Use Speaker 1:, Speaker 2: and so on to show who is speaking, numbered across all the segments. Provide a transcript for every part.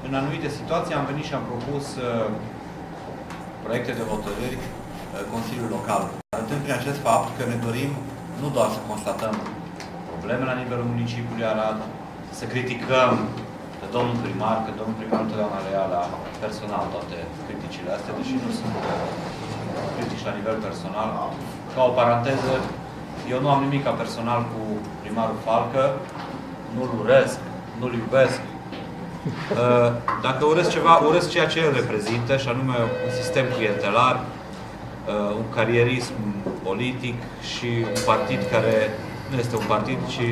Speaker 1: în anumite situații am venit și am propus proiecte de hotărâri Consiliului Local. Arătând prin acest fapt că ne dorim nu doar să constatăm probleme la nivelul municipiului Arad, să criticăm pe domnul primar, că domnul primar întotdeauna le ia la personal toate criticile astea, deși nu sunt critici la nivel personal. Ca o paranteză, eu nu am nimic ca personal cu primarul Falcă, nu-l urăsc, nu-l iubesc. Dacă urăsc ceva, urăsc ceea ce el reprezintă, și anume un sistem clientelar, un carierism politic și un partid care nu este un partid, ci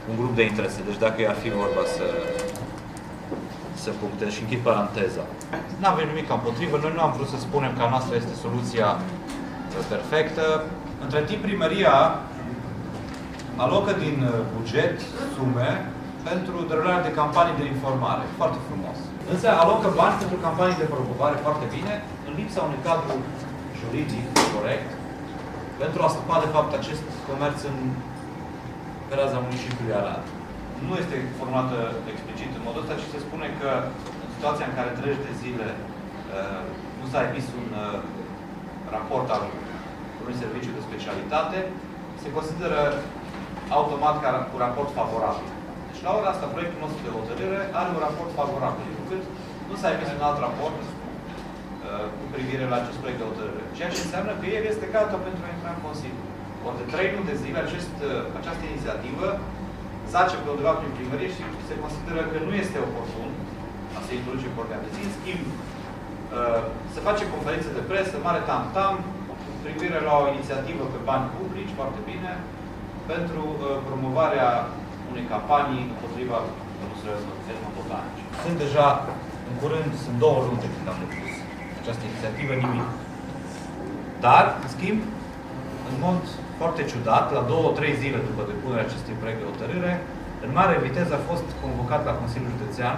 Speaker 1: un grup de interese. Deci dacă i-ar fi vorba să punctez și închid paranteza. Nu avem nimic împotrivă, noi nu am vrut să spunem că a noastră este soluția perfectă. Între timp, primăria alocă din buget sume pentru derularea de campanii de informare. Foarte frumos. Însă alocă bani pentru campanii de promovare foarte bine, în lipsa unui cadru juridic corect, pentru a scăpa de fapt acest comerț pe raza municipiului Arad. Nu este formulată explicit în modul ăsta, ci se spune că în situația în care 30 de zile nu s-a emis un raport al unui serviciu de specialitate, se consideră automat ca un raport favorabil. Deci la ora asta, proiectul nostru de hotărâre are un raport favorabil, pentru că nu s-a emis un alt raport cu privire la acest proiect de hotărâre. Ceea ce înseamnă că el este gata pentru a intra în Consiliu. Ori de 3 luni de zile această inițiativă zace pe undeva prin primărie și se consideră că nu este oportun a se introduce pe ordinea de zi. În schimb, se face conferință de presă, mare tam-tam, cu privire la o inițiativă pe bani publici, foarte bine, pentru promovarea unei campanii împotriva produselor etnobotanice. Sunt deja, în curând, sunt 2 luni de când am depus această inițiativă, nimic. Dar, în schimb, în mod foarte ciudat, la 2-3 zile după depunerea acestui proiect de hotărâre, în mare viteză a fost convocat la Consiliul Județean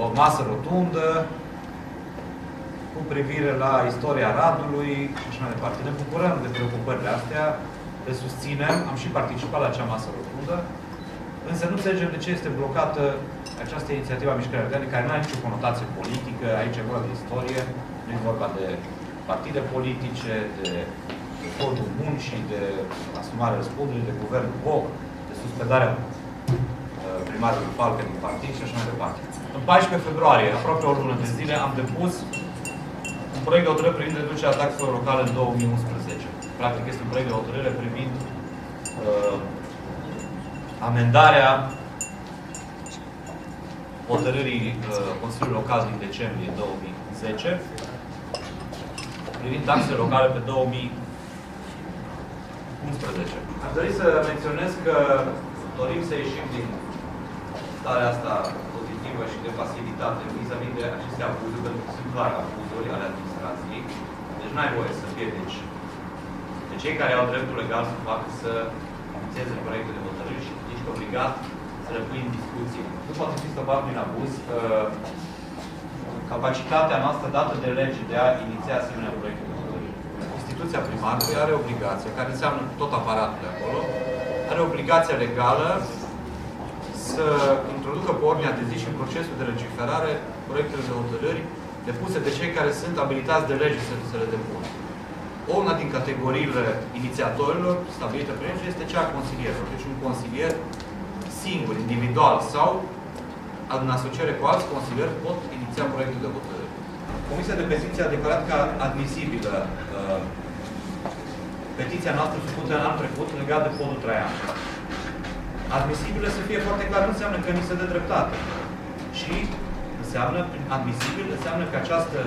Speaker 1: o masă rotundă cu privire la istoria Aradului și așa mai departe. Ne bucurăm de preocupările astea, le susținem, am și participat la acea masă rotundă, însă nu înțelegem de ce este blocată această inițiativă a Mișcării Ardealene, care nu are nicio conotație politică, aici e vorba de istorie, nu e vorba de partide politice, de fondul muncii, de asumarea răspunderii, de guvernul Boc, de suspendarea primarului Falcă din partid și așa mai departe. În 14 februarie, aproape o lună de zile, am depus un proiect de hotărâre privind reducerea taxelor locale în 2011. Practic este un proiect de hotărâre privind amendarea hotărârii Consiliului Local din decembrie 2010 privind taxele locale pe 2011. Aș dori să menționez că dorim să ieșim din starea asta pozitivă și de pasivitate vis-a-vis de aceste abuzuri, pentru că sunt clar abuzuri ale administrației. Deci nu ai voie să piedici de cei care au dreptul legal să facă să inițieze proiecte de hotărâri și ești obligat să le pui în discuție. Nu poate fi stăpat prin abuz capacitatea noastră dată de lege de a iniția asemenea proiecte de hotărâri. Instituția primarului are obligația, care înseamnă tot aparatul de acolo, are obligația legală să introducă pe ordinea de zi și în procesul de legiferare proiectele de hotărâri depuse de cei care sunt abilitați de lege să le depună. Una din categoriile inițiatorilor stabilită prin lege este cea a consilierilor. Deci un consilier singur, individual sau în asociere cu alți consilieri pot iniția proiectul de hotărâri. Comisia de Petiție a declarat ca admisibilă petiția noastră făcută în anul trecut legat de podul Traian. Admisibilă, să fie foarte clar, nu înseamnă că ni se dă dreptate. Și înseamnă, admisibil, înseamnă că această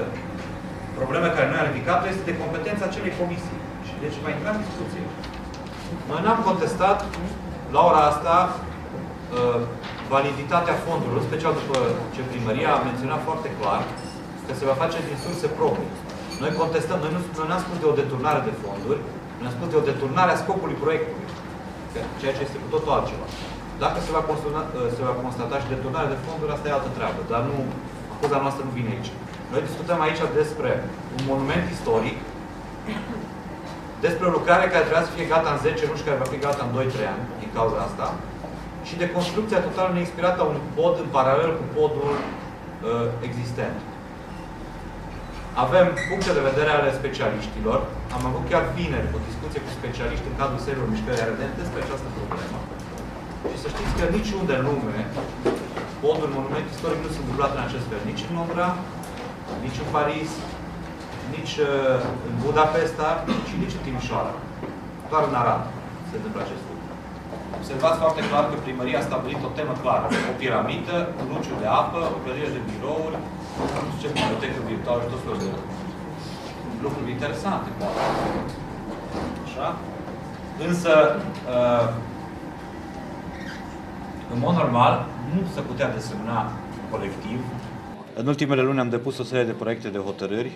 Speaker 1: problemă care noi am ridicat este de competența acelei comisii. Și deci va intra în discuție. Noi n-am contestat la ora asta validitatea fondurilor, special după ce primăria a menționat foarte clar că se va face din surse proprii. Noi contestăm, noi nu am spus de o deturnare de fonduri, noi am spus de o deturnare a scopului proiectului. Ceea ce este cu totul altceva. Dacă se va constata și deturnarea de fonduri, asta e altă treabă, dar nu, acuza noastră nu vine aici. Noi discutăm aici despre un monument istoric, despre o lucrare care trebuia să fie gata în 10 luni și care va fi gata în 2-3 ani, din cauza asta, și de construcția total neinspirată a unui pod în paralel cu podul existent. Avem puncte de vedere ale specialiștilor. Am avut chiar vineri o discuție cu specialiști în cadrul seriilor Mișcării Ardente despre această problemă. Și să știți că niciunde în lume poduri, monumente istorice nu sunt dublate în acest fel. Nici în Londra, nici în Paris, nici în Budapesta și nici în Timișoara. Doar în Arad se întâmplă acest lucru. Observați foarte clar că primăria a stabilit o temă clară. O piramidă, un luciu de apă, o clădire de birouri, nu știu ce, bibliotecă virtuală și tot felul de lucruri interesante, poate. Așa? Însă, în mod normal, nu se putea desemna colectiv. În ultimele luni am depus o serie de proiecte de hotărâri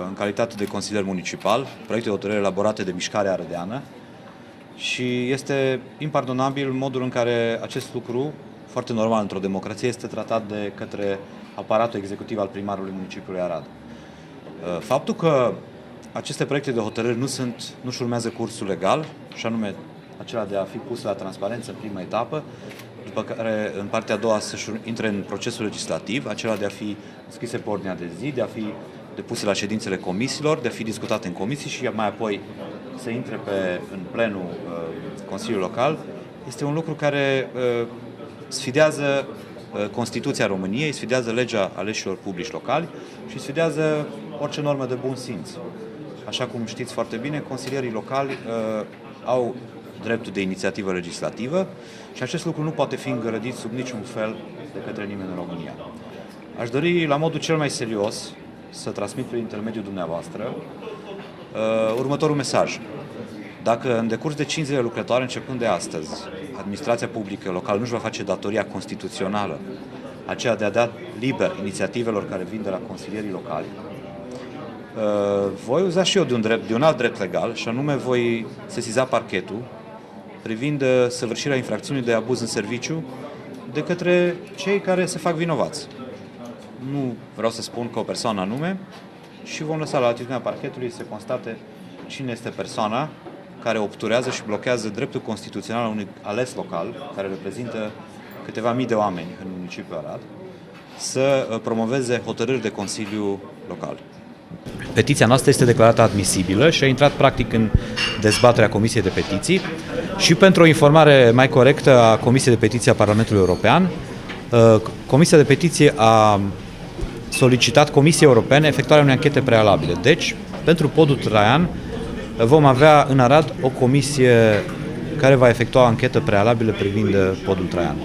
Speaker 1: în calitate de consilier municipal, proiecte de hotărâri elaborate de Mișcarea Arădeană și este impardonabil modul în care acest lucru, foarte normal într-o democrație, este tratat de către aparatul executiv al primarului municipiului Arad. Faptul că aceste proiecte de hotărâri nu-și urmează cursul legal, și anume acela de a fi pus la transparență în prima etapă, după care în partea a doua să intre în procesul legislativ, acela de a fi scrise pe ordinea de zi, de a fi depuse la ședințele comisiilor, de a fi discutate în comisii și mai apoi să intre în plenul Consiliului Local, este un lucru care sfidează Constituția României, sfidează legea aleșilor publici locali și sfidează orice normă de bun simț. Așa cum știți foarte bine, consilierii locali au dreptul de inițiativă legislativă și acest lucru nu poate fi îngrădit sub niciun fel de către nimeni în România. Aș dori, la modul cel mai serios, să transmit prin intermediul dumneavoastră următorul mesaj. Dacă în decurs de 5 zile lucrătoare, începând de astăzi, administrația publică locală nu-și va face datoria constituțională, aceea de a da liber inițiativelor care vin de la consilierii locali, voi uza și eu de un alt drept legal, și anume voi sesiza parchetul privind săvârșirea infracțiunii de abuz în serviciu de către cei care se fac vinovați. Nu vreau să spun că o persoană anume și vom lăsa la latitudinea parchetului să constate cine este persoana care obturează și blochează dreptul constituțional al unui ales local, care reprezintă câteva mii de oameni în municipiul Arad, să promoveze hotărâri de Consiliu Local. Petiția noastră este declarată admisibilă și a intrat practic în dezbaterea Comisiei de Petiții și pentru o informare mai corectă a Comisiei de Petiții a Parlamentului European, Comisia de Petiții a solicitat Comisiei Europene efectuarea unei anchete prealabile. Deci, pentru podul Traian vom avea în Arad o comisie care va efectua o anchetă prealabilă privind podul Traian.